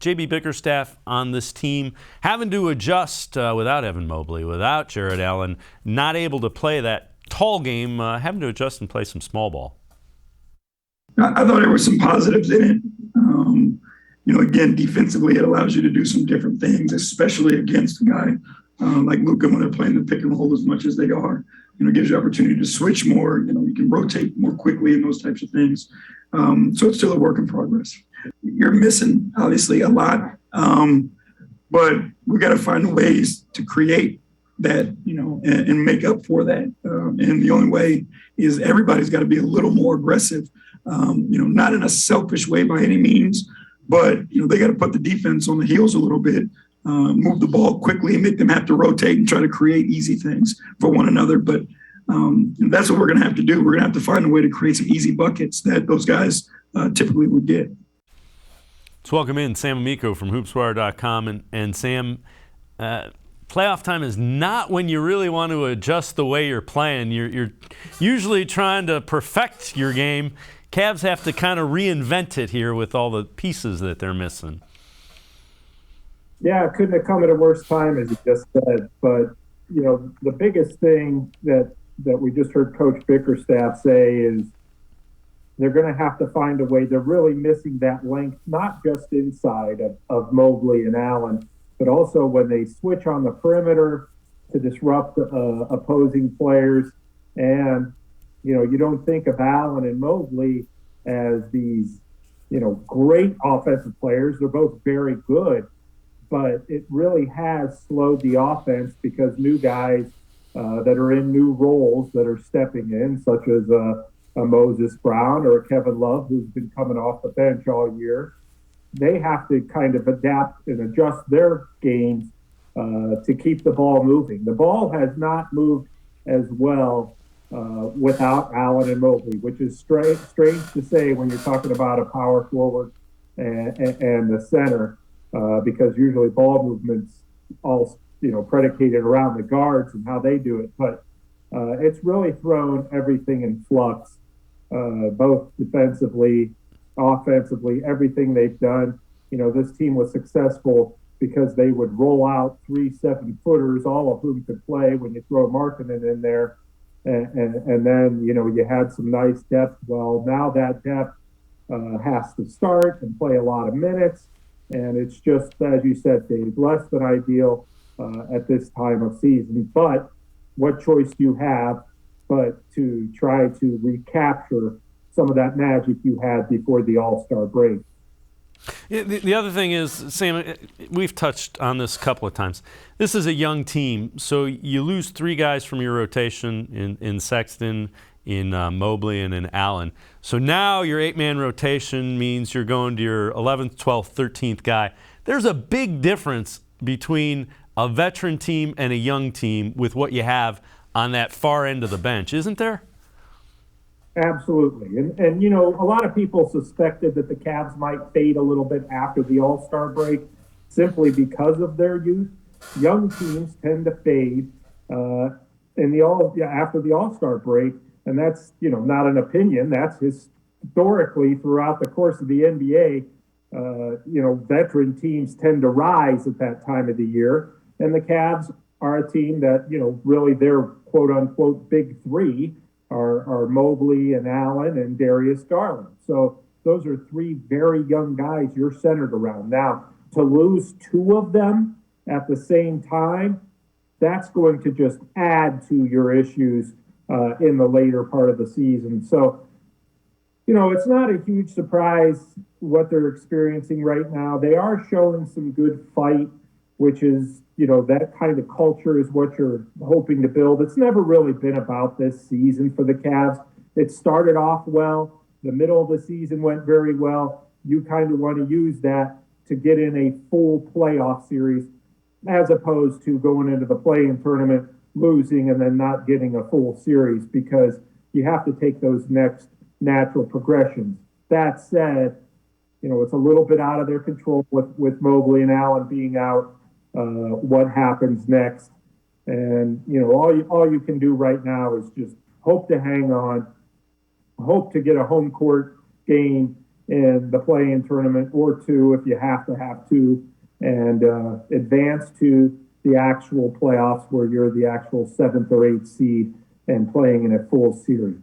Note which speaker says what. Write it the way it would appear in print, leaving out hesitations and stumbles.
Speaker 1: J.B. Bickerstaff on this team having to adjust without Evan Mobley, without Jared Allen, not able to play that tall game, having to adjust and play some small ball?
Speaker 2: I thought there were some positives in it. Again, defensively, it allows you to do some different things, especially against a guy like Luka when they're playing the pick and roll as much as they are. It gives you opportunity to switch more. You can rotate more quickly and those types of things. So it's still a work in progress. You're missing, obviously, a lot, but we got to find ways to create that, and make up for that. And the only way is everybody's got to be a little more aggressive, not in a selfish way by any means, but, they got to put the defense on the heels a little bit, move the ball quickly and make them have to rotate and try to create easy things for one another. But that's what we're going to have to do. We're going to have to find a way to create some easy buckets that those guys typically would get.
Speaker 1: Let's welcome in Sam Amico from hoopswire.com. And Sam, playoff time is not when you really want to adjust the way you're playing. You're usually trying to perfect your game. Cavs have to kind of reinvent it here with all the pieces that they're missing.
Speaker 3: Yeah, it couldn't have come at a worse time, as you just said. But, the biggest thing that we just heard Coach Bickerstaff say is they're going to have to find a way. They're really missing that length, not just inside of Mobley and Allen, but also when they switch on the perimeter to disrupt opposing players. And, you don't think of Allen and Mobley as these, great offensive players. They're both very good, but it really has slowed the offense because new guys that are in new roles that are stepping in, such as a Moses Brown or a Kevin Love, who's been coming off the bench all year. They have to kind of adapt and adjust their games to keep the ball moving. The ball has not moved as well without Allen and Mobley, which is strange to say when you're talking about a power forward and the center, because usually ball movements all predicated around the guards and how they do it. But it's really thrown everything in flux, both defensively, offensively, everything they've done. This team was successful because they would roll out 3 7-footers, all of whom could play when you throw Markkanen in there. And then, you had some nice depth. Well, now that depth has to start and play a lot of minutes. And it's just, as you said, Dave, less than ideal at this time of season. But what choice do you have but to try to recapture some of that magic you had before the All-Star break?
Speaker 1: Yeah, the other thing is, Sam, we've touched on this a couple of times. This is a young team, so you lose 3 guys from your rotation in Sexton, in Mobley, and in Allen. So now your 8-man rotation means you're going to your 11th, 12th, 13th guy. There's a big difference between a veteran team and a young team with what you have on that far end of the bench, isn't there?
Speaker 3: Absolutely. And a lot of people suspected that the Cavs might fade a little bit after the All-Star break simply because of their youth. Young teams tend to fade after the All-Star break, and that's, not an opinion. That's historically throughout the course of the NBA. Veteran teams tend to rise at that time of the year, and the Cavs are a team that, really their quote-unquote big 3 are Mobley and Allen and Darius Garland. So those are 3 very young guys you're centered around. Now, to lose 2 of them at the same time, that's going to just add to your issues in the later part of the season. So, it's not a huge surprise what they're experiencing right now. They are showing some good fight, which is, that kind of culture is what you're hoping to build. It's never really been about this season for the Cavs. It started off well. The middle of the season went very well. You kind of want to use that to get in a full playoff series as opposed to going into the play-in tournament, losing, and then not getting a full series because you have to take those next natural progressions. That said, it's a little bit out of their control with Mobley and Allen being out. What happens next? And, all you can do right now is just hope to hang on, hope to get a home court game in the play-in tournament, or two if you have to have two, and advance to the actual playoffs where you're the actual 7th or 8th seed and playing in a full series.